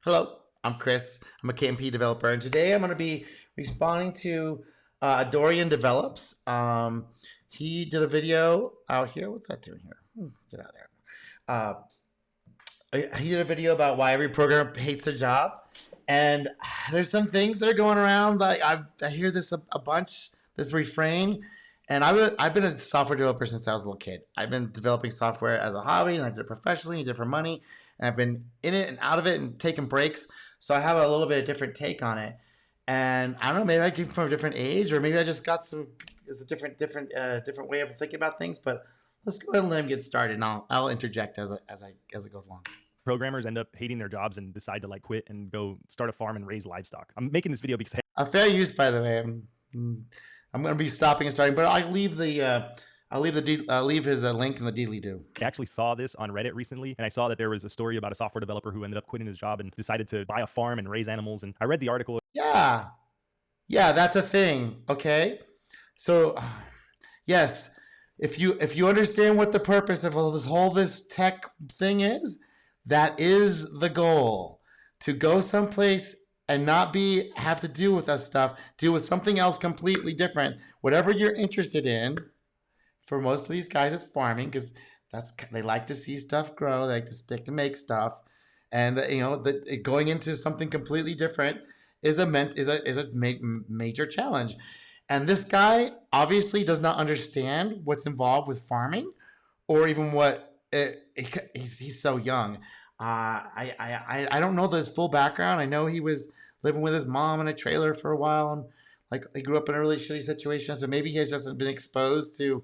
Hello, I'm Chris. I'm a KMP developer, and today I'm going to be responding to Dorian Develops. He did a video out here. What's that doing here? Get out of there. He did a video about why every programmer hates their job, and there's some things that are going around. Like I hear this a bunch, this refrain, and I've been a software developer since I was a little kid. I've been developing software as a hobby, and I did it professionally, and did it for money, and I've been in it and out of it and taking breaks. So I have a little bit of different take on it. And I don't know, maybe I came from a different age, or maybe I just got some. It's a different way of thinking about things. But let's go ahead and let him get started, and I'll interject as it goes along. Programmers end up hating their jobs and decide to quit and go start a farm and raise livestock. I'm making this video because A fair use, by the way. I'm going to be stopping and starting, but I'll leave his link in the deedly do. I actually saw this on Reddit recently, and I saw that there was a story about a software developer who ended up quitting his job and decided to buy a farm and raise animals. And I read the article. Yeah, that's a thing. Okay, so yes, if you understand what the purpose of all this tech thing is, that is the goal. To go someplace and not have to deal with that stuff, deal with something else completely different. Whatever you're interested in, for most of these guys, it's farming, because they like to see stuff grow. They like to stick to make stuff, and going into something completely different is a major challenge. And this guy obviously does not understand what's involved with farming, or even he's so young. I don't know his full background. I know he was living with his mom in a trailer for a while, and he grew up in a really shitty situation. So maybe he has just been exposed to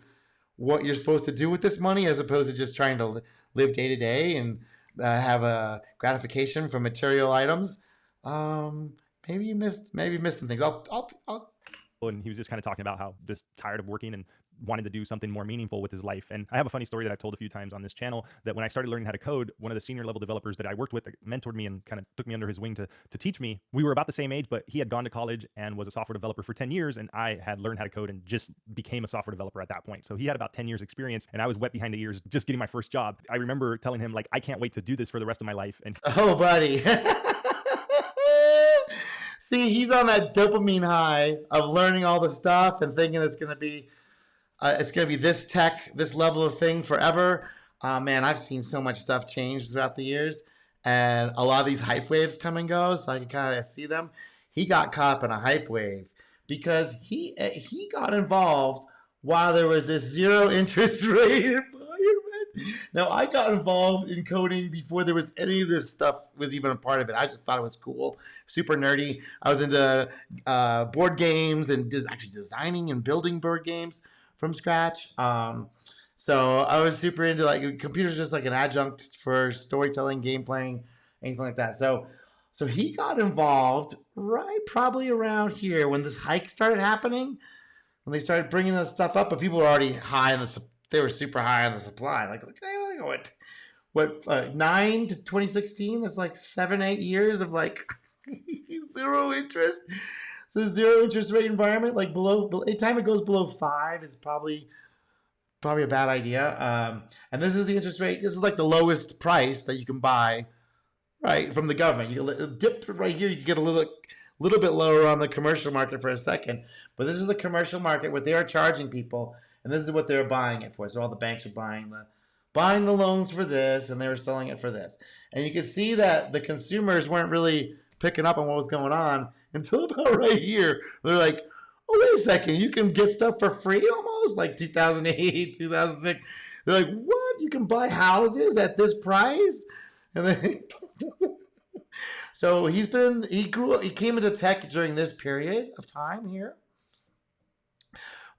what you're supposed to do with this money, as opposed to just trying to live day to day and have a gratification from material items. Maybe you missed some things. And he was just kind of talking about how just tired of working and wanted to do something more meaningful with his life. And I have a funny story that I've told a few times on this channel, that when I started learning how to code, one of the senior level developers that I worked with that mentored me and kind of took me under his wing to teach me. We were about the same age, but he had gone to college and was a software developer for 10 years. And I had learned how to code and just became a software developer at that point. So he had about 10 years experience, and I was wet behind the ears just getting my first job. I remember telling him, I can't wait to do this for the rest of my life. And oh, buddy. See, he's on that dopamine high of learning all the stuff and thinking it's going to be this tech, this level of thing forever. Man, I've seen so much stuff change throughout the years, and a lot of these hype waves come and go, so I can kind of see them. He got caught up in a hype wave because he got involved while there was this zero interest rate environment. Now, I got involved in coding before there was any of this stuff was even a part of it. I just thought it was cool, super nerdy. I was into board games and actually designing and building board games from scratch. So I was super into computers, just like an adjunct for storytelling, game playing, anything like that. So he got involved probably around here when this hike started happening, when they started bringing this stuff up, but people were already they were super high on the supply. What 9 to 2016? That's 7-8 years of zero interest. So zero interest rate environment, anytime it goes below 5 is probably a bad idea. And this is the interest rate. This is the lowest price that you can buy, right, from the government. You dip right here. You can get a little bit lower on the commercial market for a second, but this is the commercial market, what they are charging people, and this is what they're buying it for. So all the banks are buying the loans for this, and they were selling it for this. And you can see that the consumers weren't really picking up on what was going on until about right here. They're like, oh, wait a second, you can get stuff for free almost, 2008, 2006. They're like, what? You can buy houses at this price? And then so he came into tech during this period of time here,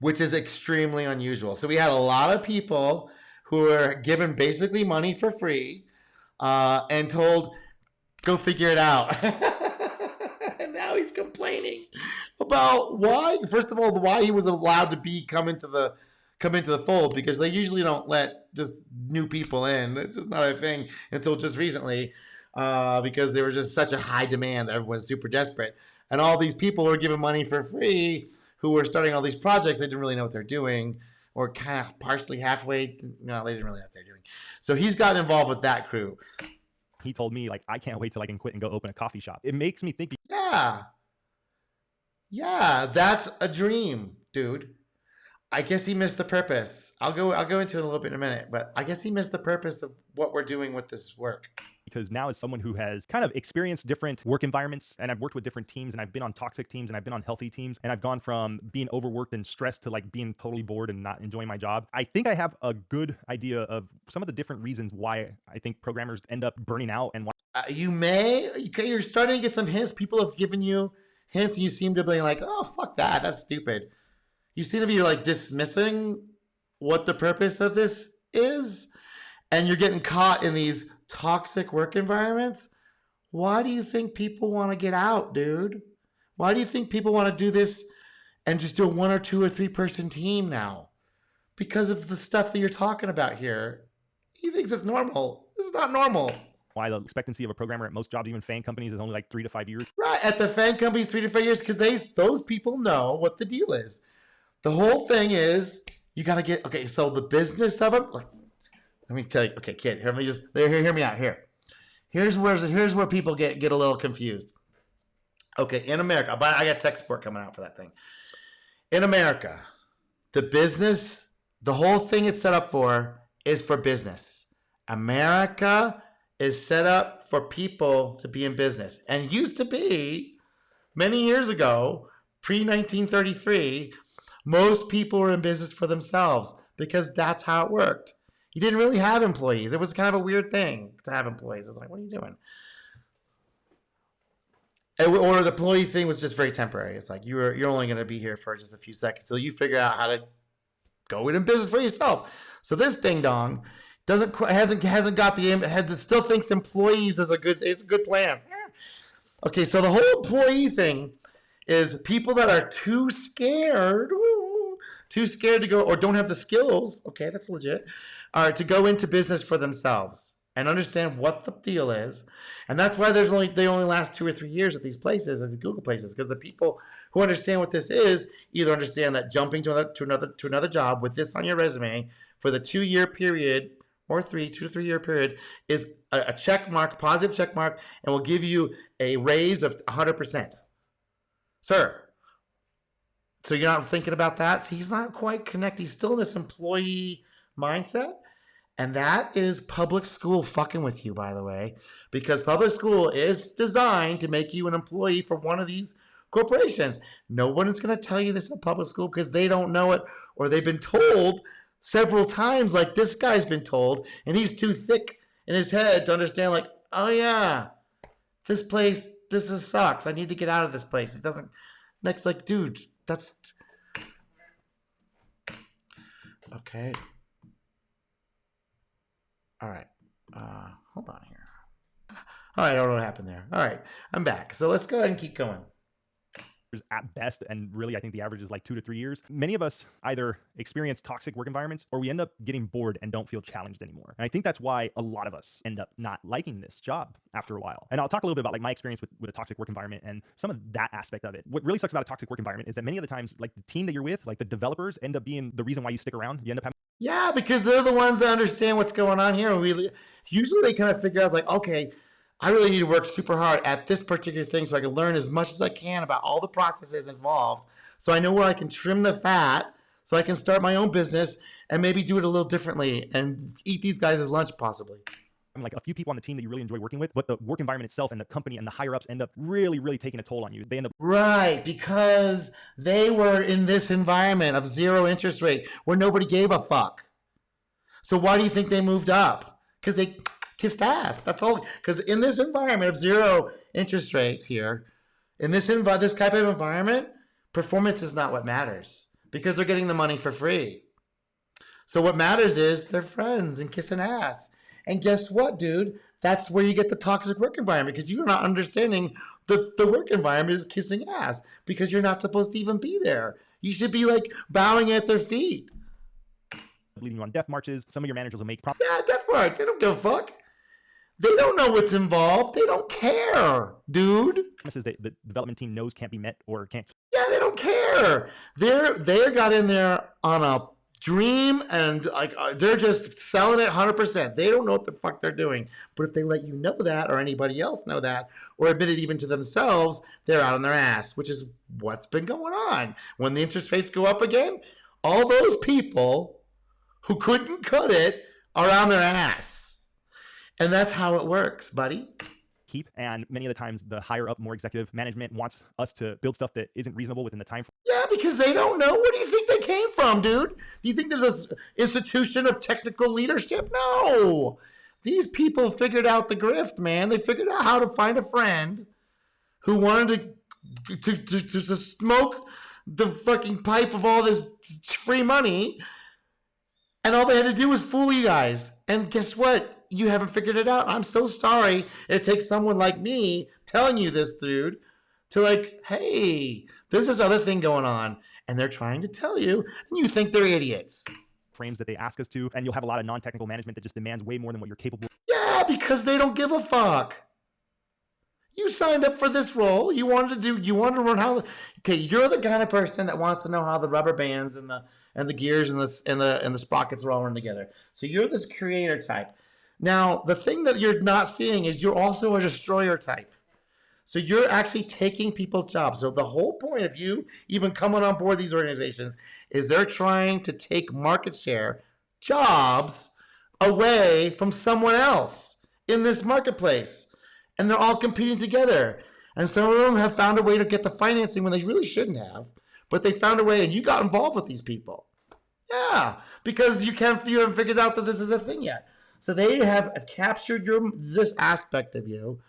which is extremely unusual. So we had a lot of people who were given basically money for free and told, go figure it out. And now he's complaining about why. First of all, why he was allowed to come into the fold, because they usually don't let just new people in. It's just not a thing until just recently, because there was just such a high demand that everyone's super desperate. And all these people were given money for free who were starting all these projects. They didn't really know what they're doing, or kind of partially halfway. No, they didn't really know what they're doing. So he's gotten involved with that crew. he told me like, I can't wait till I can quit and go open a coffee shop. It makes me think. Yeah. Yeah, that's a dream, dude. I guess he missed the purpose. I'll go into it a little bit in a minute, but I guess he missed the purpose of what we're doing with this work. Because now as someone who has kind of experienced different work environments, and I've worked with different teams, and I've been on toxic teams, and I've been on healthy teams, and I've gone from being overworked and stressed to like being totally bored and not enjoying my job. I think I have a good idea of some of the different reasons why I think programmers end up burning out and why. You're starting to get some hints. People have given you hints, and you seem to be like, oh, fuck that. That's stupid. You seem to be like dismissing what the purpose of this is, and you're getting caught in these toxic work environments. Why do you think people want to get out, dude? Why do you think people want to do this and just do a 1 or 2 or 3 person team now? Because of the stuff that you're talking about here. He thinks it's normal. This is not normal. Why the expectancy of a programmer at most jobs, even FANG companies, is only like 3 to 5 years. Right, at the FANG companies, 3 to 5 years, because those people know what the deal is. The whole thing is you got to get, okay, so the business of it, let me tell you, okay, kid, hear me out here. Here's where people get a little confused. Okay, in America, I got tech support coming out for that thing. In America, the business, the whole thing it's set up for is for business. America is set up for people to be in business, and used to be many years ago, pre-1933, most people were in business for themselves because that's how it worked. You didn't really have employees. It was kind of a weird thing to have employees. It was like, what are you doing? Or the employee thing was just very temporary. It's like you're only going to be here for just a few seconds till you figure out how to go into business for yourself. So this ding dong hasn't got still thinks employees is a good plan. Okay, so the whole employee thing is people that are too scared to go, or don't have the skills, okay, that's legit, to go into business for themselves and understand what the deal is. And that's why they only last 2 or 3 years at these places, at the Google places, because the people who understand what this is either understand that jumping to another job with this on your resume for the 2-year period or 2 to 3 year period is a check mark, positive check mark, and will give you a raise of 100%. Sir. So you're not thinking about that? See, he's not quite connected. He's still in this employee mindset. And that is public school fucking with you, by the way, because public school is designed to make you an employee for one of these corporations. No one is going to tell you this in public school because they don't know it, or they've been told several times, like this guy's been told, and he's too thick in his head to understand, like, oh yeah, this sucks. I need to get out of this place. It doesn't. Next, like, dude, that's okay. All right. Hold on here. All right, I don't know what happened there. All right, I'm back. So let's go ahead and keep going. At best, and really I think the average is like 2 to 3 years. Many of us either experience toxic work environments, or we end up getting bored and don't feel challenged anymore. And I think that's why a lot of us end up not liking this job after a while. And I'll talk a little bit about like my experience with a toxic work environment and some of that aspect of it. What really sucks about a toxic work environment is that many of the times, like the team that you're with, like the developers, end up being the reason why you stick around. You end up having, yeah, because they're the ones that understand what's going on here. Usually they kind of figure out, like, okay, I really need to work super hard at this particular thing so I can learn as much as I can about all the processes involved, so I know where I can trim the fat so I can start my own business and maybe do it a little differently and eat these guys' lunch possibly. like a few people on the team that you really enjoy working with, but the work environment itself and the company and the higher ups end up really, really taking a toll on you. They end up right, because they were in this environment of zero interest rate where nobody gave a fuck. So why do you think they moved up? Because they kissed ass. That's all. Because in this environment of zero interest rates here, in this type of environment, performance is not what matters because they're getting the money for free. So what matters is they're friends and kissing ass. And guess what, dude? That's where you get the toxic work environment because you're not understanding the work environment is kissing ass because you're not supposed to even be there. You should be like bowing at their feet. leading you on death marches. Some of your managers will make yeah, death march. They don't give a fuck. They don't know what's involved. They don't care, dude. promises that the development team knows can't be met or can't. Yeah, they don't care. They got in there on a dream and like they're just selling it 100%. They don't know what the fuck they're doing. But if they let you know that or anybody else know that or admit it even to themselves, they're out on their ass, which is what's been going on. When the interest rates go up again, all those people who couldn't cut it are on their ass. And that's how it works, buddy. And many of the times the higher up, more executive management wants us to build stuff that isn't reasonable within the time frame. Yeah, because they don't know. Where do you think they came from, dude? Do you think there's an institution of technical leadership? No. These people figured out the grift, man. They figured out how to find a friend who wanted to smoke the fucking pipe of all this free money, and all they had to do was fool you guys. And guess what? You haven't figured it out. I'm so sorry. It takes someone like me telling you this, dude, to like, hey, there's this other thing going on, and they're trying to tell you, and you think they're idiots. Frames that they ask us to, and you'll have a lot of non-technical management that just demands way more than what you're capable of. Yeah, because they don't give a fuck. You signed up for this role. You wanted to learn how. Okay, you're the kind of person that wants to know how the rubber bands and the gears and the sprockets are all run together. So you're this creator type. Now, the thing that you're not seeing is you're also a destroyer type. So you're actually taking people's jobs. So the whole point of you even coming on board these organizations is they're trying to take market share, jobs away from someone else in this marketplace. And they're all competing together. And some of them have found a way to get the financing when they really shouldn't have. But they found a way, and you got involved with these people. Yeah, because you haven't figured out that this is a thing yet. So they have captured this aspect of you,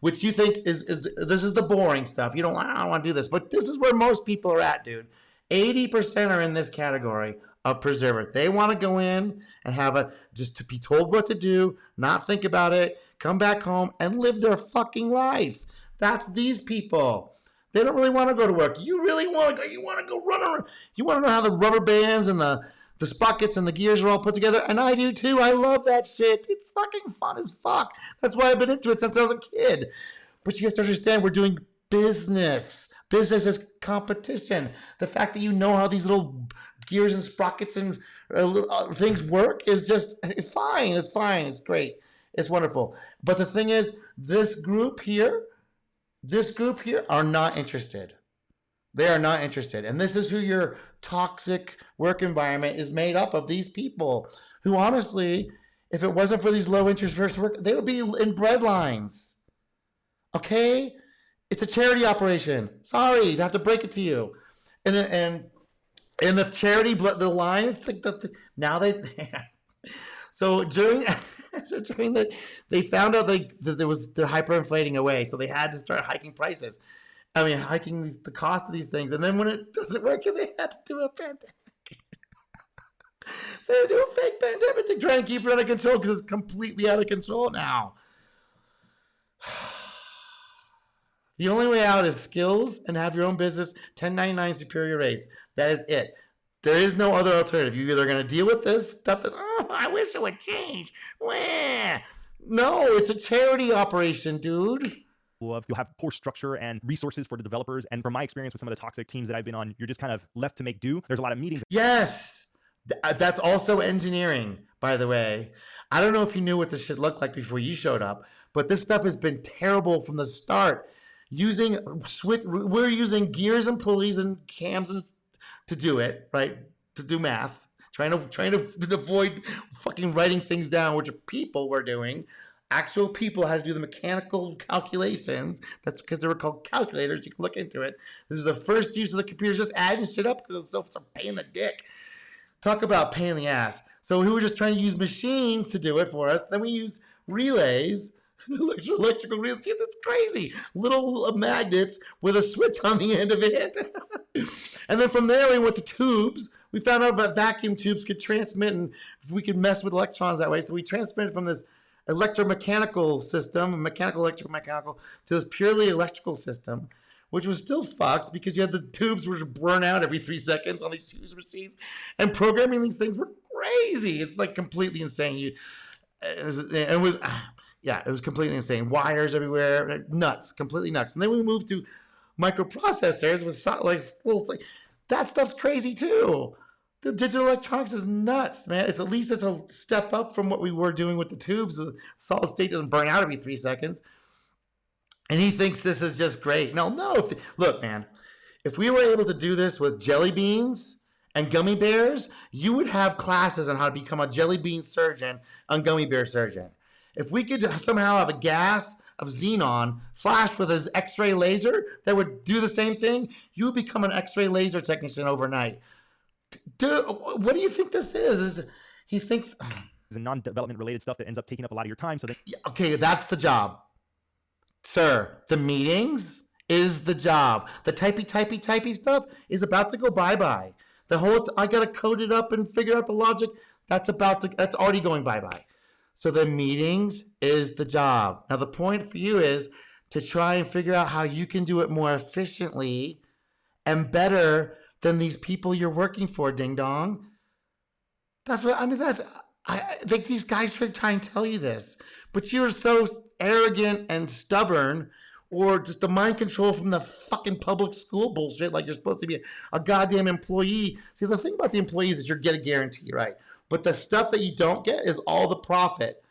which you think is this is the boring stuff. I don't want to do this. But this is where most people are at, dude. 80% are in this category of preserver. They want to go in and just to be told what to do, not think about it, come back home and live their fucking life. That's these people. They don't really want to go to work. You really want to go. You want to go run around. You want to know how the rubber bands and the sprockets and the gears are all put together. And I do too. I love that shit. It's fucking fun as fuck. That's why I've been into it since I was a kid. But you have to understand we're doing business. Business is competition. The fact that you know how these little gears and sprockets and things work is just fine. It's fine. It's great. It's wonderful. But the thing is, this group here are not interested. They are not interested. And this is who your toxic work environment is made up of, these people who honestly, if it wasn't for these low interest versus work, they would be in bread lines. Okay? It's a charity operation. Sorry to have to break it to you. And the charity, the line, now they, so during they found out that they're hyperinflating away, so they had to start hiking prices. I mean, hiking the cost of these things, and then when it doesn't work, they had to do a pandemic. They do a fake pandemic to try and keep it under control because it's completely out of control now. The only way out is skills and have your own business. 1099 superior race. That is it. There is no other alternative. You're either going to deal with this stuff that, I wish it would change. Wah. No, it's a charity operation, dude. You'll have poor structure and resources for the developers. And from my experience with some of the toxic teams that I've been on, you're just kind of left to make do. There's a lot of meetings. Yes. That's also engineering, by the way. I don't know if you knew what this shit looked like before you showed up, but this stuff has been terrible from the start. We're using gears and pulleys and cams to do it, right? To do math, trying to avoid fucking writing things down, which people were doing. Actual people had to do the mechanical calculations. That's because they were called calculators. You can look into it. This is the first use of the computer, just adding shit up because it's so pain in the dick. Talk about pain in the ass. So we were just trying to use machines to do it for us. Then we use relays. Electrical relays. That's crazy. Little magnets with a switch on the end of it. And then from there, we went to tubes. We found out that vacuum tubes could transmit, and we could mess with electrons that way. So we transmitted from this electromechanical system, mechanical, to this purely electrical system, which was still fucked because you had the tubes which burn out every 3 seconds on these huge machines. And programming these things were crazy. It's like completely insane. It was completely insane. Wires everywhere, nuts, completely nuts. And then we moved to microprocessors with that stuff's crazy too. The digital electronics is nuts, man. It's at least it's a step up from what we were doing with the tubes. The solid state doesn't burn out every 3 seconds. And he thinks this is just great. No. Look, man, if we were able to do this with jelly beans and gummy bears, you would have classes on how to become a jelly bean surgeon and gummy bear surgeon. If we could somehow have a gas of xenon flashed with his X-ray laser that would do the same thing, you would become an X-ray laser technician overnight. Dude, what do you think this is? He thinks It's a non-development related stuff that ends up taking up a lot of your time. So then, okay, that's the job. Sir, the meetings is the job. The typey stuff is about to go bye-bye. The whole, I got to code it up and figure out the logic. That's already going bye-bye. So the meetings is the job. Now the point for you is to try and figure out how you can do it more efficiently and better than these people you're working for, ding dong. That's what, I mean, I think these guys try and tell you this, but you're so arrogant and stubborn, or just the mind control from the fucking public school bullshit, like you're supposed to be a goddamn employee. See, the thing about the employees is you get a guarantee, right? But the stuff that you don't get is all the profit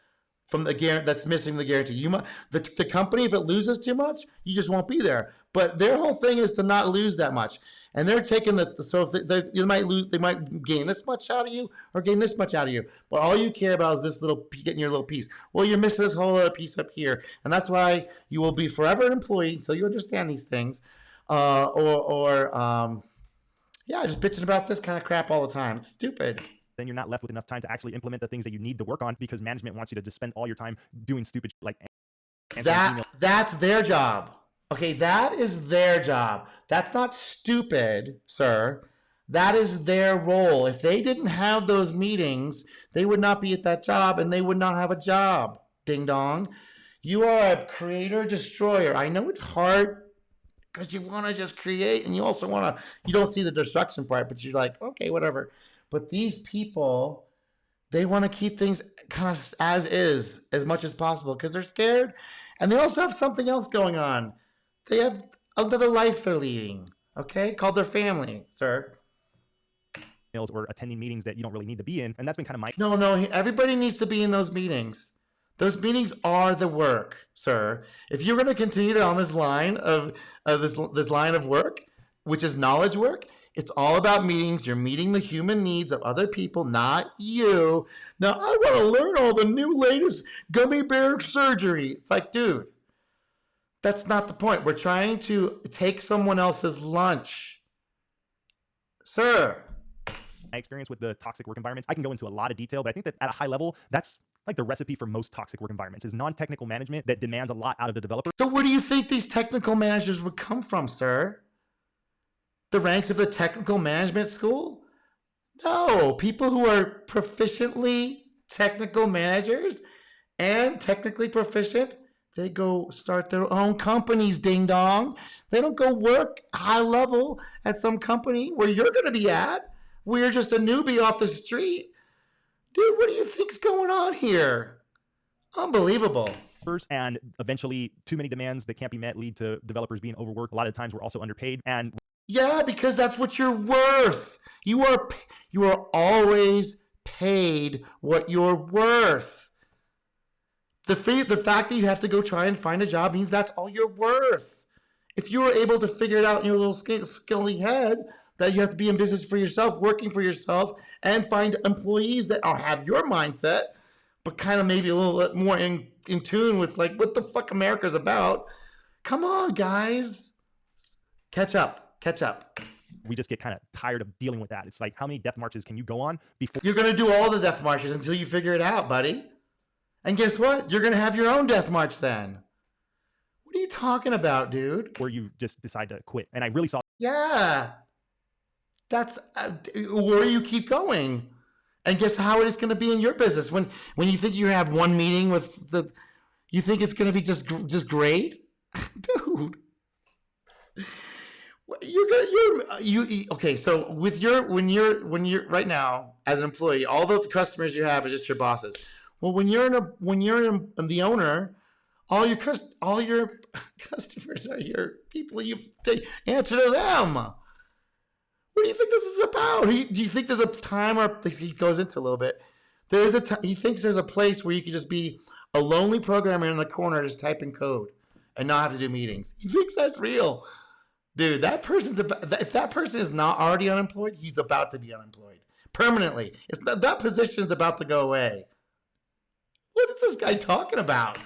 from the guarantee that's missing the guarantee. The company, if it loses too much, you just won't be there. But their whole thing is to not lose that much. And they're taking they might gain this much out of you or gain this much out of you. But all you care about is this getting your little piece. Well, you're missing this whole other piece up here. And that's why you will be forever an employee until you understand these things. Yeah, just bitching about this kind of crap all the time. It's stupid. then you're not left with enough time to actually implement the things that you need to work on, because management wants you to just spend all your time doing stupid like that's their job. Okay, that is their job. That's not stupid, sir. That is their role. If they didn't have those meetings, they would not be at that job and they would not have a job. Ding dong. You are a creator destroyer. I know it's hard because you want to just create and you also want to, you don't see the destruction part, but you're like, okay, whatever. But these people, they want to keep things kind of as is as much as possible because they're scared. And they also have something else going on. They have another life they're leading, okay, called their family, sir. Or attending meetings that you don't really need to be in. And that's been kind of my... No, everybody needs to be in those meetings. Those meetings are the work, sir. If you're going to continue on this line of this line of work, which is knowledge work, it's all about meetings. You're meeting the human needs of other people, not you. Now, I want to learn all the new latest gummy bear surgery. It's like, dude, that's not the point. We're trying to take someone else's lunch. Sir. My experience with the toxic work environments, I can go into a lot of detail, but I think that at a high level, that's like the recipe for most toxic work environments is non-technical management that demands a lot out of the developer. So where do you think these technical managers would come from, sir? The ranks of the technical management school? No, people who are proficiently technical managers and technically proficient, they go start their own companies, ding dong. They don't go work high level at some company where you're going to be at. We're just a newbie off the street. Dude, what do you think's going on here? Unbelievable. And eventually too many demands that can't be met lead to developers being overworked. A lot of times we're also underpaid. And yeah, because that's what you're worth. You are always paid what you're worth. The fact that you have to go try and find a job means that's all you're worth. If you were able to figure it out in your little skilly head, that you have to be in business for yourself, working for yourself, and find employees that have your mindset, but kind of maybe a little bit more in tune with like what the fuck America's about. Come on, guys. Catch up. We just get kind of tired of dealing with that. It's like, how many death marches can you go on before? You're going to do all the death marches until you figure it out, buddy. And guess what? You're going to have your own death march then. What are you talking about, dude? Or you just decide to quit. And I really saw... Yeah. That's where you keep going. And guess how it is going to be in your business when you think you have one meeting with you think it's going to be just great, dude. Okay. So with when you're right now as an employee, all the customers you have are just your bosses. Well, when you're the owner, all your customers are your people. You answer to them. What do you think this is about? Do you think there's a time where he goes into a little bit? He thinks there's a place where you can just be a lonely programmer in the corner just typing code and not have to do meetings. He thinks that's real. Dude, if that person is not already unemployed, he's about to be unemployed permanently. That position's about to go away. What is this guy talking about?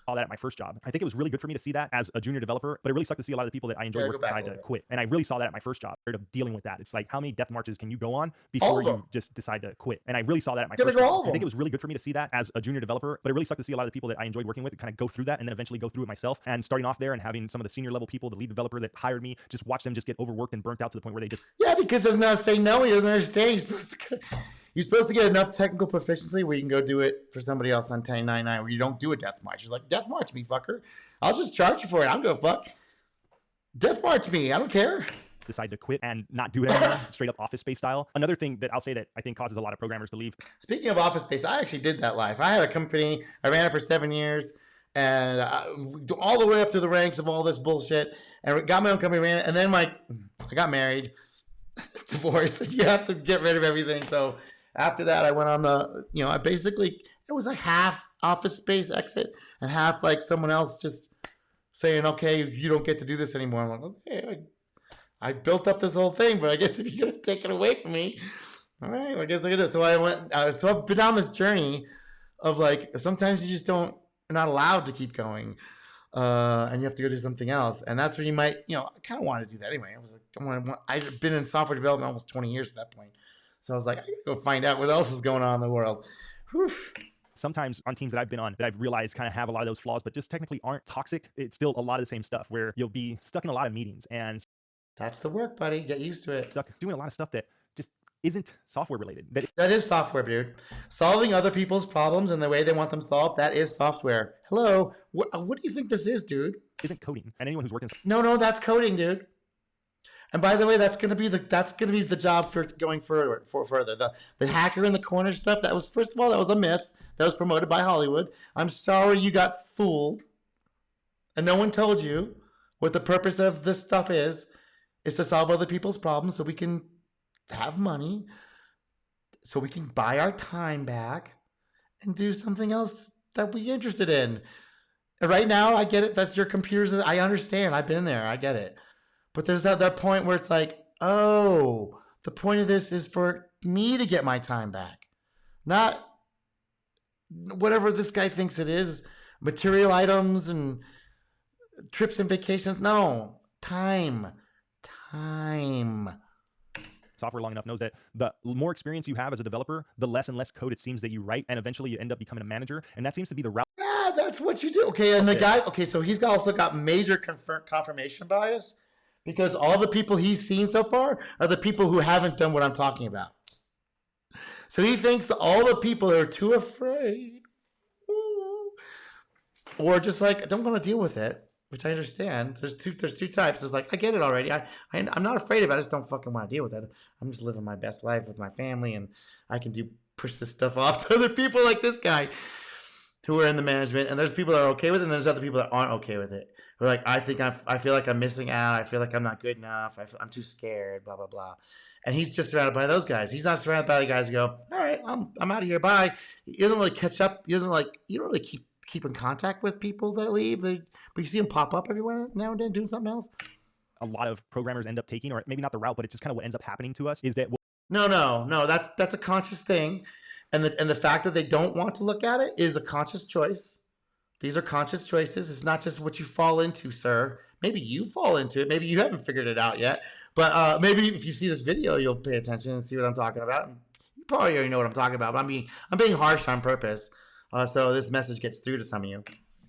Saw that at my first job. I think it was really good for me to see that as a junior developer, but it really sucked to see a lot of the people that I enjoyed working with decide to quit. And I really saw that at my first job, of dealing with that. It's like, how many death marches can you go on before you just decide to quit? And I really saw that at my first job. I think it was really good for me to see that as a junior developer, but it really sucked to see a lot of the people that I enjoyed working with kind of go through that and then eventually go through it myself. And starting off there and having some of the senior level people, the lead developer that hired me, just watch them just get overworked and burnt out to the point where they just... Yeah, because doesn't know how to say no. He doesn't understand. You're supposed to get enough technical proficiency where you can go do it for somebody else on 1099 where you don't do a death march. He's like, death march me, fucker. I'll just charge you for it. I don't give a fuck. Death march me. I don't care. Decide to quit and not do it anymore, straight up office space style. Another thing that I'll say that I think causes a lot of programmers to leave. Speaking of office space, I actually did that life. I had a company. I ran it for 7 years and all the way up through the ranks of all this bullshit and got my own company, ran it. And then I got married, divorced. You have to get rid of everything. So after that, I went on it was a half office space exit and half like someone else just saying, okay, you don't get to do this anymore. I'm like, okay, I built up this whole thing, but I guess if you're going to take it away from me, all right, I guess I can do it. So so I've been on this journey of like, sometimes you just you're not allowed to keep going. And you have to go do something else. And that's when you might, I kind of wanted to do that anyway. I was like, I've been in software development almost 20 years at that point. So I was like, I gotta go find out what else is going on in the world. Whew. Sometimes on teams that I've been on that I've realized kind of have a lot of those flaws, but just technically aren't toxic. It's still a lot of the same stuff where you'll be stuck in a lot of meetings and that's the work, buddy. Get used to it. Stuck doing a lot of stuff that just isn't software related. That is software, dude. Solving other people's problems and the way they want them solved, that is software. Hello. What do you think this is, dude? Isn't coding. And anyone who's working... No, that's coding, dude. And by the way, that's gonna be the job for going further. The hacker in the corner stuff. That was, first of all, that was a myth that was promoted by Hollywood. I'm sorry you got fooled, and no one told you what the purpose of this stuff is to solve other people's problems so we can have money, so we can buy our time back and do something else that we're interested in. Right now, I get it. That's your computers. I understand. I've been there. I get it. But there's that point where it's like, oh, the point of this is for me to get my time back. Not whatever this guy thinks it is, material items and trips and vacations. No, time. Software long enough knows that the more experience you have as a developer, the less and less code it seems that you write, and eventually you end up becoming a manager, and that seems to be the route. Yeah, that's what you do. Okay, and the guy, so he's also got major confirmation bias because all the people he's seen so far are the people who haven't done what I'm talking about. So he thinks all the people that are too afraid or just like, I don't want to deal with it, which I understand. There's two types. It's like, I get it already. I'm not afraid of it. I just don't fucking want to deal with it. I'm just living my best life with my family, and I can push this stuff off to other people like this guy who are in the management. And there's people that are okay with it, and there's other people that aren't okay with it. Who are like, I feel like I'm missing out. I feel like I'm not good enough. I'm too scared, blah, blah, blah. And he's just surrounded by those guys. He's not surrounded by the guys who go, all right, I'm out of here, bye. He doesn't really catch up. You don't really keep in contact with people that leave. But you see them pop up everywhere now and then doing something else. A lot of programmers end up taking, or maybe not the route, but it's just kind of what ends up happening to us is that... No, that's a conscious thing. And the fact that they don't want to look at it is a conscious choice. These are conscious choices. It's not just what you fall into, sir. Maybe you fall into it. Maybe you haven't figured it out yet. But maybe if you see this video, you'll pay attention and see what I'm talking about. And you probably already know what I'm talking about. But I'm being harsh on purpose. So this message gets through to some of you.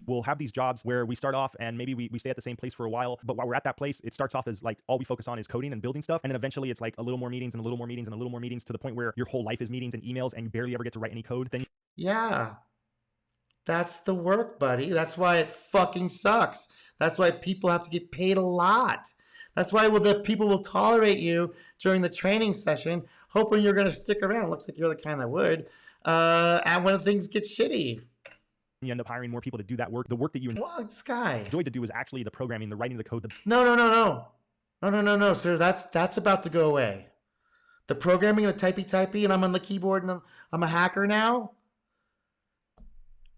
We'll have these jobs where we start off and maybe we stay at the same place for a while. But while we're at that place, it starts off as like all we focus on is coding and building stuff. And then eventually it's like a little more meetings and a little more meetings and a little more meetings to the point where your whole life is meetings and emails and you barely ever get to write any code. Then yeah. That's the work, buddy. That's why it fucking sucks. That's why people have to get paid a lot. That's why the people will tolerate you during the training session, hoping you're going to stick around. Looks like you're the kind that would. And when things get shitty, you end up hiring more people to do that work. The work that you enjoyed to do is actually the programming, the writing of the code. No, sir. That's about to go away. The programming and the typey, and I'm on the keyboard and I'm a hacker now.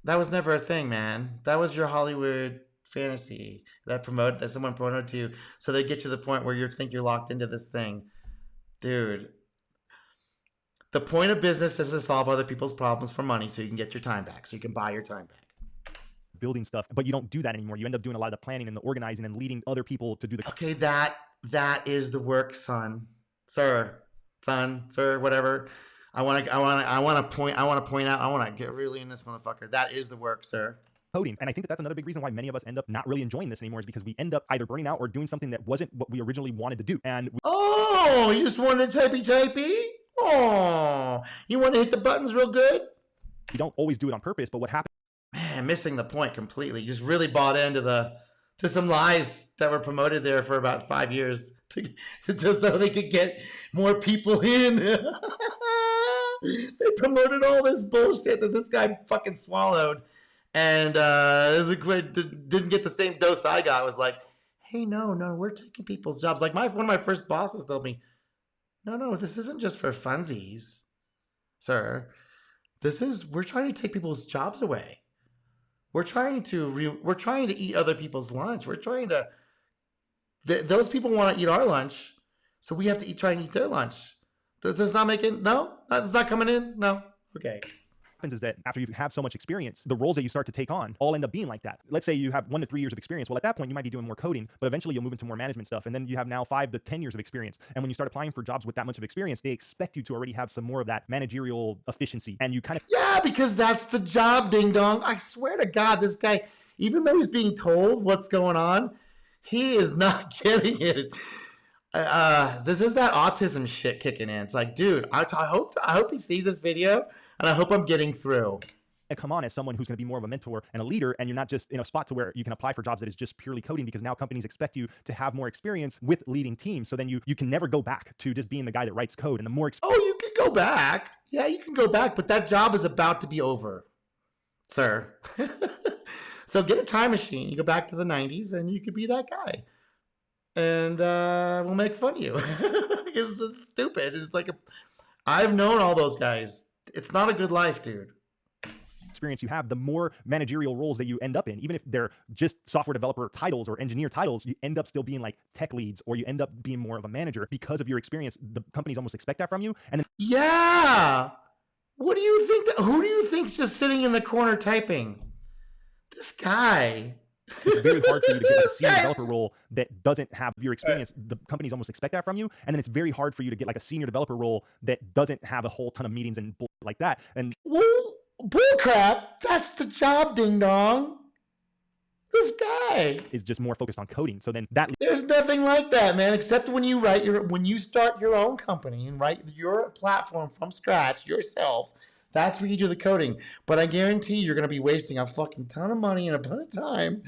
That was never a thing, man. That was your Hollywood fantasy that someone promoted to you, so they get to the point where you think you're locked into this thing, dude. The point of business is to solve other people's problems for money, so you can get your time back, so you can buy your time back. Building stuff, but you don't do that anymore. You end up doing a lot of the planning and the organizing and leading other people to do the. Okay, that is the work, son, sir, whatever. I want to point out. I want to get really in this motherfucker. That is the work, sir. Coding. And I think that's another big reason why many of us end up not really enjoying this anymore, is because we end up either burning out or doing something that wasn't what we originally wanted to do. And oh, you just wanted typey? Oh, you want to hit the buttons real good? You don't always do it on purpose, but what happens? Man, missing the point completely. You just really bought into some lies that were promoted there for about 5 years just so they could get more people in. They promoted all this bullshit that this guy fucking swallowed, and didn't get the same dose I got. It was like, hey, no, we're taking people's jobs. Like one of my first bosses told me, no, this isn't just for funsies, sir. We're trying to take people's jobs away. We're trying to eat other people's lunch. We're trying to. Those people want to eat our lunch, so we have to try and eat their lunch. That's not making it's not coming in. No, okay. Happens is that after you have so much experience, the roles that you start to take on all end up being like that. Let's say you have 1 to 3 years of experience. Well, at that point, you might be doing more coding, but eventually you'll move into more management stuff. And then you have now 5 to 10 years of experience. And when you start applying for jobs with that much of experience, they expect you to already have some more of that managerial efficiency. And you kind of. Yeah, because that's the job, ding dong. I swear to God, this guy, even though he's being told what's going on, he is not getting it. This is that autism shit kicking in. It's like, dude, I hope he sees this video, and I hope I'm getting through. Come on as someone who's going to be more of a mentor and a leader, and you're not just in a spot to where you can apply for jobs that is just purely coding, because now companies expect you to have more experience with leading teams. So then you can never go back to just being the guy that writes code. And the more oh, you can go back. Yeah, you can go back, but that job is about to be over, sir. So get a time machine. You go back to the 90s, and you could be that guy. And we'll make fun of you. Because it's stupid. It's like I've known all those guys. It's not a good life, dude. Experience you have, the more managerial roles that you end up in, even if they're just software developer titles or engineer titles, you end up still being like tech leads, or you end up being more of a manager because of your experience. The companies almost expect that from you. And then, yeah, what do you think? Who do you think's just sitting in the corner typing? This guy. It's very hard for you to get like a senior developer role that doesn't have your experience. The companies almost expect that from you. And then it's very hard for you to get like a senior developer role that doesn't have a whole ton of meetings and bull like that. And bullcrap. That's the job, ding dong. This guy is just more focused on coding. So then there's nothing like that, man, except when you start your own company and write your platform from scratch yourself. That's where you do the coding. But I guarantee you're going to be wasting a fucking ton of money and a ton of time.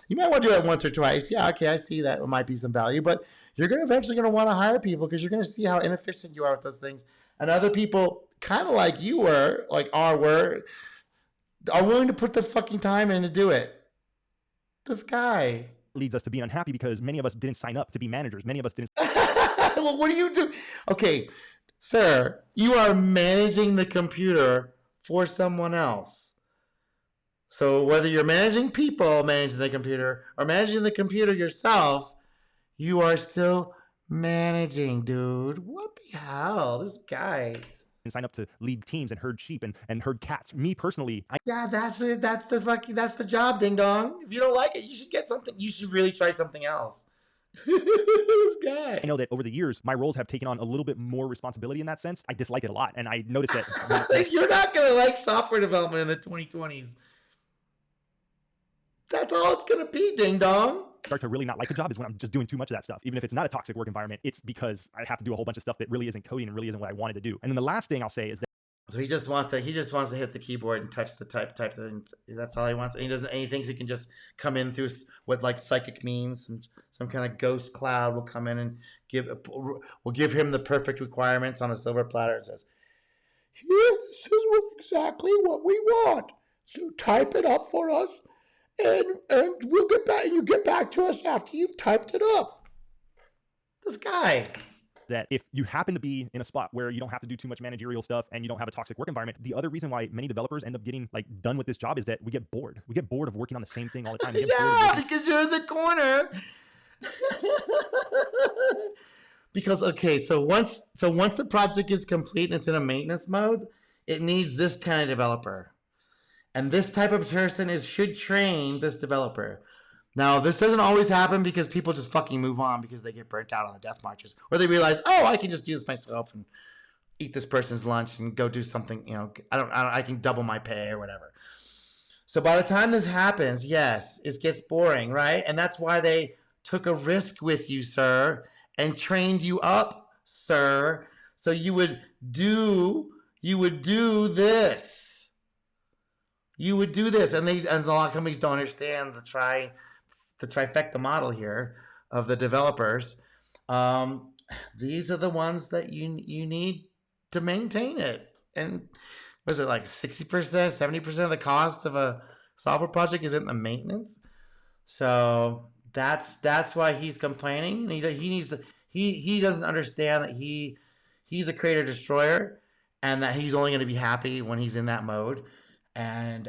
You might want to do that once or twice. Yeah, okay, I see that. It might be some value. But you're eventually going to want to hire people because you're going to see how inefficient you are with those things. And other people, kind of like you were, are willing to put the fucking time in to do it. This guy leads us to be unhappy because many of us didn't sign up to be managers. Many of us didn't. Well, what do you do? Okay, sir, you are managing the computer for someone else. So whether you're managing people, managing the computer, or managing the computer yourself, you are still managing, dude. What the hell? This guy. And sign up to lead teams and herd sheep and herd cats. Me personally, yeah, that's it. That's the job, ding dong. If you don't like it, you should get something. You should really try something else. This guy. I know that over the years, my roles have taken on a little bit more responsibility in that sense. I dislike it a lot, and I noticed that you're not gonna like software development in the 2020s. That's all it's gonna be, ding dong. Start to really not like the job is when I'm just doing too much of that stuff. Even if it's not a toxic work environment, it's because I have to do a whole bunch of stuff that really isn't coding and really isn't what I wanted to do. And then the last thing I'll say is that so he just wants to hit the keyboard and touch the type thing. That's all he wants. And he thinks he can just come in through what like psychic means. Some kind of ghost cloud will come in and will give him the perfect requirements on a silver platter. It says, "Here, this is exactly what we want. So type it up for us. And we'll get back. You get back to us after you've typed it up." This guy. that if you happen to be in a spot where you don't have to do too much managerial stuff and you don't have a toxic work environment, the other reason why many developers end up getting like done with this job is that we get bored. We get bored of working on the same thing all the time. Yeah, because you're in the corner. Because okay, so once the project is complete and it's in a maintenance mode, it needs this kind of developer. And this type of person should train this developer. Now, this doesn't always happen because people just fucking move on because they get burnt out on the death marches, or they realize, oh, I can just do this myself and eat this person's lunch and go do something. I can double my pay or whatever. So by the time this happens, yes, it gets boring, right? And that's why they took a risk with you, sir, and trained you up, sir, so you would do this. You would do this, and a lot of companies don't understand the trifecta model here of the developers. These are the ones that you need to maintain it. And was it like 60%, 70% of the cost of a software project is in the maintenance? So that's why he's complaining. And he doesn't understand that he's a creator destroyer, and that he's only going to be happy when he's in that mode. And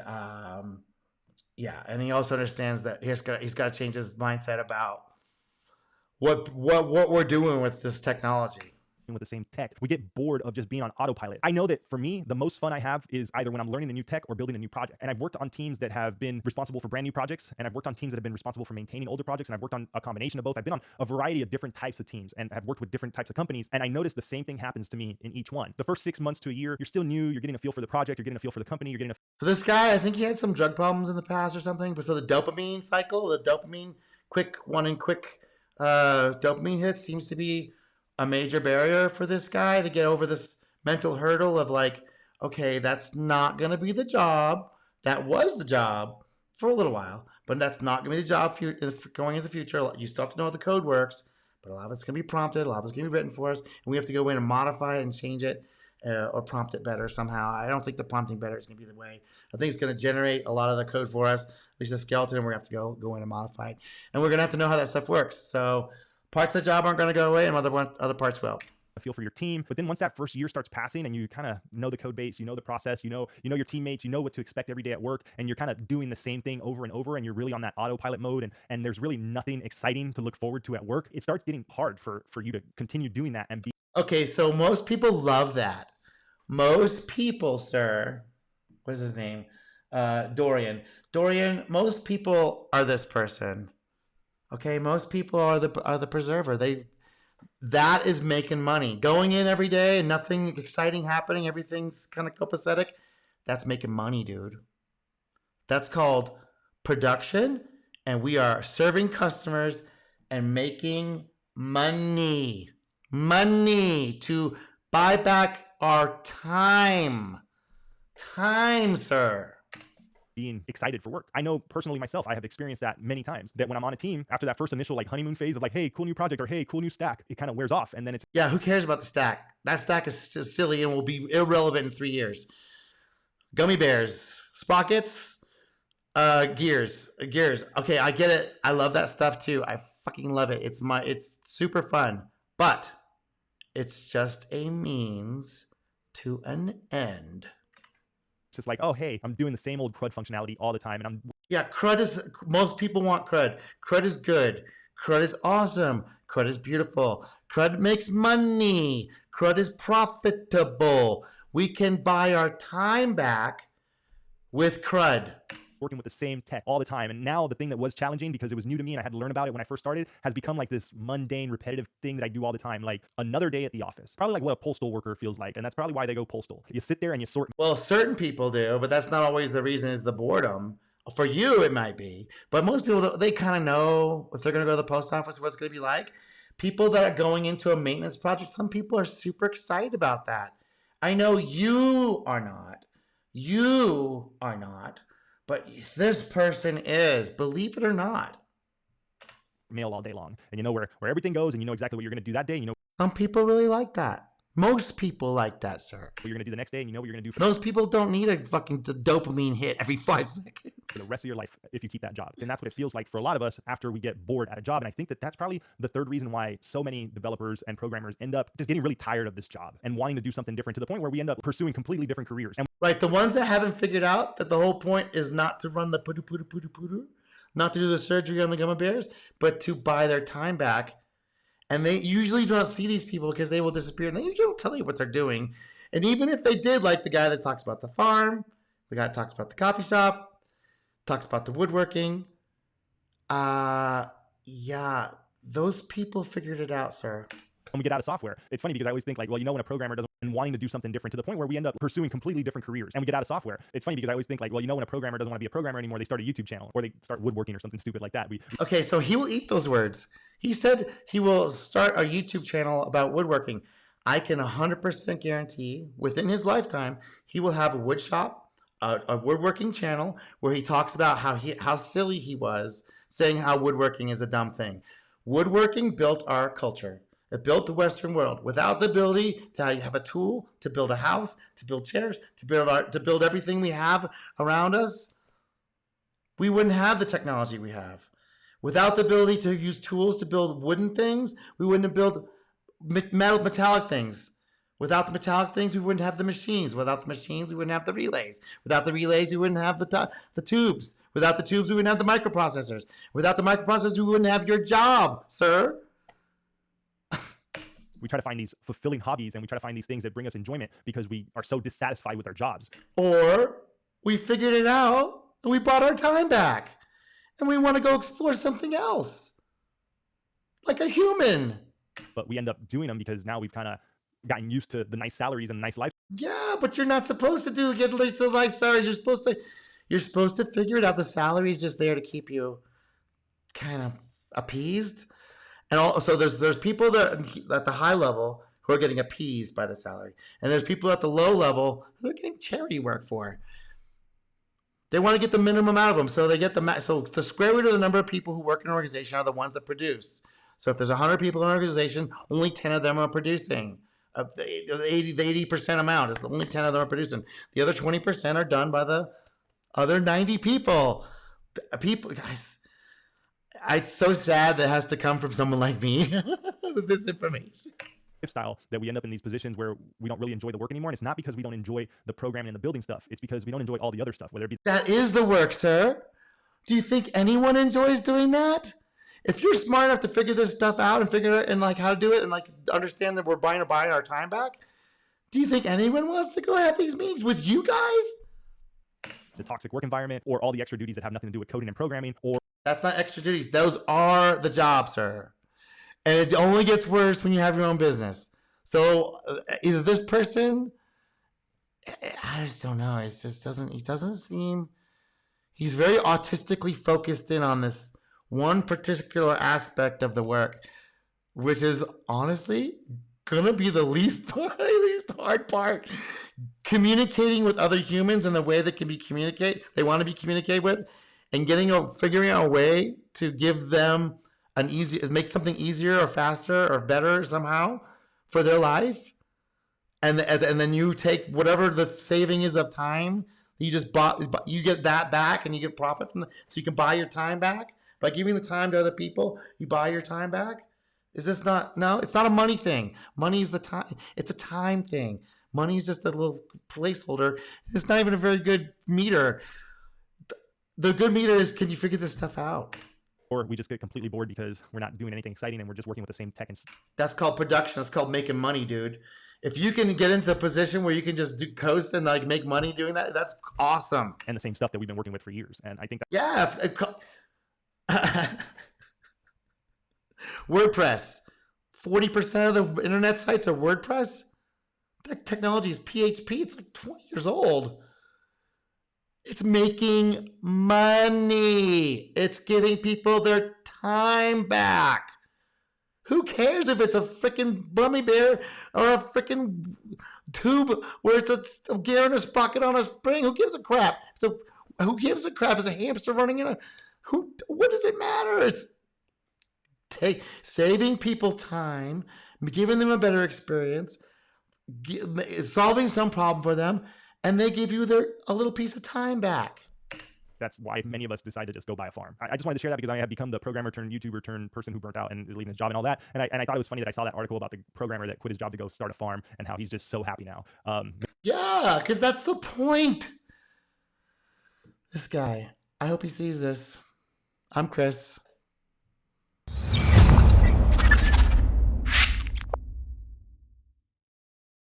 and he also understands that he's got to change his mindset about what we're doing with this technology. With the same tech, we get bored of just being on autopilot. I know that for me, the most fun I have is either when I'm learning a new tech or building a new project. And I've worked on teams that have been responsible for brand new projects, and I've worked on teams that have been responsible for maintaining older projects, and I've worked on a combination of both. I've been on a variety of different types of teams, and I've worked with different types of companies, and I noticed the same thing happens to me in each one. The first 6 months to a year, you're still new, you're getting a feel for the project, you're getting a feel for the company, you're getting a So this guy, I think he had some drug problems in the past or something, but so the dopamine cycle, the dopamine quick dopamine hits seems to be a major barrier for this guy to get over this mental hurdle of like, okay, that's not going to be the job. That was the job for a little while, but that's not going to be the job going into the future. You still have to know how the code works, but a lot of it's going to be prompted. A lot of it's going to be written for us, and we have to go in and modify it and change it or prompt it better somehow. I don't think the prompting better is going to be the way. I think it's going to generate a lot of the code for us, at least a skeleton, and we're going to have to go in and modify it. And we're going to have to know how that stuff works. So parts of the job aren't going to go away, and other parts will. A feel for your team. But then once that first year starts passing and you kind of know the code base, you know the process, you know your teammates, you know what to expect every day at work, and you're kind of doing the same thing over and over, and you're really on that autopilot mode, and there's really nothing exciting to look forward to at work, it starts getting hard for you to continue doing that and be. Okay, so most people love that. Most people, sir, what's his name? Dorian, most people are this person. Okay, most people are the preserver. That is making money. Going in every day and nothing exciting happening, everything's kind of copacetic. That's making money, dude. That's called production, and we are serving customers and making money. Money to buy back our time. Time, sir. Being excited for work. I know personally myself, I have experienced that many times, that when I'm on a team, after that first initial like honeymoon phase of like, hey, cool new project, or hey, cool new stack, it kind of wears off, and then it's, yeah, who cares about the stack? That stack is silly and will be irrelevant in 3 years. Gummy bears, sprockets, gears. Okay, I get it. I love that stuff too. I fucking love it. It's super fun, but it's just a means to an end. it's just like, oh, hey, I'm doing the same old CRUD functionality all the time, and most people want CRUD. CRUD is good. CRUD is awesome. CRUD is beautiful. CRUD makes money. CRUD is profitable. We can buy our time back with CRUD. Working with the same tech all the time. And now the thing that was challenging because it was new to me and I had to learn about it when I first started has become like this mundane, repetitive thing that I do all the time. Like another day at the office, probably like what a postal worker feels like. And that's probably why they go postal. You sit there and you sort. Well, certain people do, but that's not always the reason, is the boredom. For you, it might be, but most people, they kind of know if they're going to go to the post office, what it's going to be like. People that are going into a maintenance project, some people are super excited about that. I know you are not. You are not. But this person is, believe it or not. Mail all day long, and you know where everything goes, and you know exactly what you're going to do that day. You know, some people really like that. Most people like that, sir. What you're going to do the next day, and you know what you're going to do. Most people don't need a fucking dopamine hit every 5 seconds. for the rest of your life if you keep that job. And that's what it feels like for a lot of us after we get bored at a job. And I think that that's probably the third reason why so many developers and programmers end up just getting really tired of this job and wanting to do something different, to the point where we end up pursuing completely different careers. And right, the ones that haven't figured out that the whole point is not to run the poo-doo, not to do the surgery on the Gumma Bears, but to buy their time back. And they usually don't see these people because they will disappear, and they usually don't tell you what they're doing. And even if they did, like the guy that talks about the farm, the guy that talks about the coffee shop, talks about the woodworking, yeah, those people figured it out, sir. when we get out of software, it's funny because I always think like, well, you know, when a programmer doesn't, and wanting to do something different, to the point where we end up pursuing completely different careers. And we get out of software, it's funny because I always think like, well, you know, when a programmer doesn't want to be a programmer anymore, they start a YouTube channel or they start woodworking or something stupid like that. Okay, so he will eat those words. He said he will start a YouTube channel about woodworking. I can 100% guarantee within his lifetime, he will have a wood shop, a woodworking channel where he talks about how silly he was saying how woodworking is a dumb thing. Woodworking built our culture. It built the Western world. Without the ability to have a tool to build a house, to build chairs, to build art, to build everything we have around us, we wouldn't have the technology we have. Without the ability to use tools to build wooden things, we wouldn't have built metallic things. Without the metallic things, we wouldn't have the machines. Without the machines, we wouldn't have the relays. Without the relays, we wouldn't have the tubes. Without the tubes, we wouldn't have the microprocessors. Without the microprocessors, we wouldn't have your job, sir. We try to find these fulfilling hobbies and we try to find these things that bring us enjoyment because we are so dissatisfied with our jobs. Or we figured it out and we bought our time back and we want to go explore something else. Like a human. But we end up doing them because now we've kind of gotten used to the nice salaries and the nice life. Yeah, but you're not supposed to get the nice salaries. You're supposed to figure it out. The salary is just there to keep you kind of appeased. And also, there's people that at the high level who are getting appeased by the salary, and there's people at the low level who are getting charity work for. They want to get the minimum out of them, so they get so the square root of the number of people who work in an organization are the ones that produce. So if there's 100 people in an organization, only 10 of them are producing. Of the 80% amount is only 10 of them are producing. The other 20% are done by the other 90 people. People, guys. It's so sad that it has to come from someone like me, this information. Lifestyle that we end up in these positions where we don't really enjoy the work anymore. And it's not because we don't enjoy the programming and the building stuff. It's because we don't enjoy all the other stuff, whether it be. That is the work, sir. Do you think anyone enjoys doing that? If you're smart enough to figure this stuff out and figure it and like how to do it and like understand that we're buying our time back, do you think anyone wants to go have these meetings with you guys? The toxic work environment or all the extra duties that have nothing to do with coding and programming or. That's not extra duties. Those are the jobs, sir. And it only gets worse when you have your own business. So either this person, I just don't know. It just doesn't, he doesn't seem, he's very autistically focused in on this one particular aspect of the work, which is honestly going to be the least hard part. Communicating with other humans in the way that they want to be communicated with. And figuring out a way to give them make something easier or faster or better somehow for their life, and then you take whatever the saving is of time you just bought, you get that back and you get profit from so you can buy your time back by giving the time to other people. You buy your time back. Is this not? No, it's not a money thing. Money is the time. It's a time thing. Money is just a little placeholder. It's not even a very good meter. The good meter is, can you figure this stuff out? Or we just get completely bored because we're not doing anything exciting and we're just working with the same tech. That's called production. That's called making money, dude. If you can get into the position where you can just coast and like make money doing that, that's awesome. And the same stuff that we've been working with for years. And I think that. Yeah. WordPress. 40% of the internet sites are WordPress. That technology is PHP. It's like 20 years old. It's making money. It's giving people their time back. Who cares if it's a freaking bummy bear or a freaking tube where it's a gear and a sprocket on a spring? Who gives a crap? So who gives a crap? Is a hamster running in a... What does it matter? It's saving people time, giving them a better experience, solving some problem for them, and they give you a little piece of time back. that's why many of us decide to just go buy a farm. I just wanted to share that because I have become the programmer turned YouTuber turned person who burnt out and is leaving his job and all that. And I thought it was funny that I saw that article about the programmer that quit his job to go start a farm and how he's just so happy now. Yeah, because that's the point. This guy, I hope he sees this. I'm Chris.